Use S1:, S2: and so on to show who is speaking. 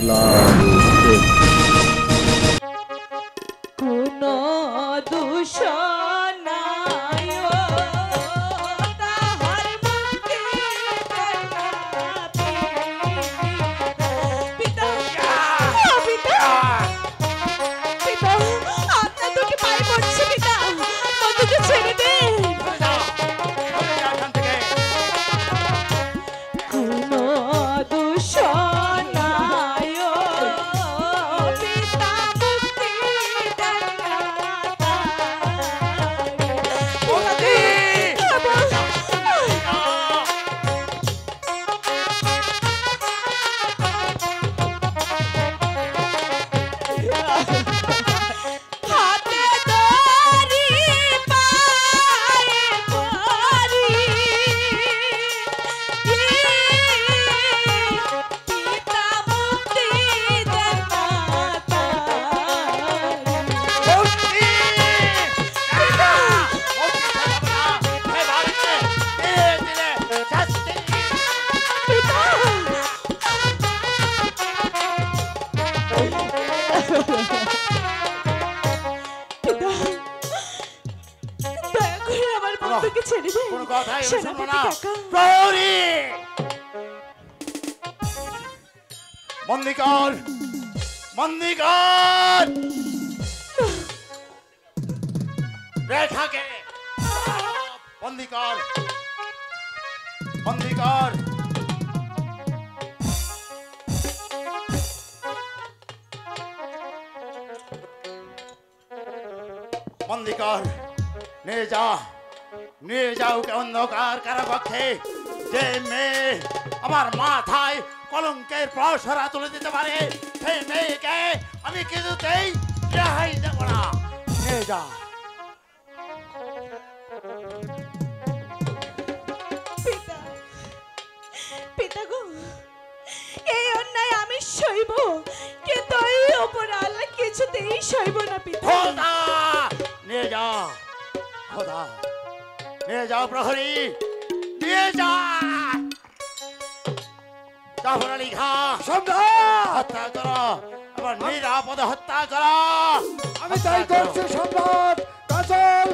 S1: বাংলার প্রেম।
S2: কোনো দোষ নাই তাহার মুক্তি পিতা পিতা পিতা আপনার তোকে পায়ে পড়ছে পিতা বন্ধুকে ছেড়ে দে কোনো দোষ নাই পিতা মুক্তি হাতে ধরি পায়ে পড়ি পিতা মুক্তি দেন মাতা দয়া করে আমার বন্ধুকে ছেড়ে দে
S3: কোনো কথাই শুনবো
S2: সেনাপতি
S3: না।
S2: কাকা
S3: প্রহরী বন্দি কর, বন্দি কর রেখাকে, বন্দি কর, বন্দি কর। বন্দি কর, নিয়ে যা, নিয়ে যাও কে অন্ধকার কারাকক্ষে। যে মেয়ে আমার মাথায় কলঙ্কের প্রসরা তুলে দিতে পারে সেই মেয়েকে আমি কিছুতেই রেহাই দেব না। নিয়ে যা।
S2: পিতা পিতা গো এই অন্যায় আমি সইব কিন্তু এই অপরাধ কিছুতেই সইব না পিতা
S3: খোদা, নিয়ে যা, খোদা নিয়ে যাও। প্রহরী নিয়ে যা। জাফর আলী খাঁ হত্যা করো, আবার নিরাপদে হত্যা করো।
S4: আমি তাই করছি সম্রাট। কাজল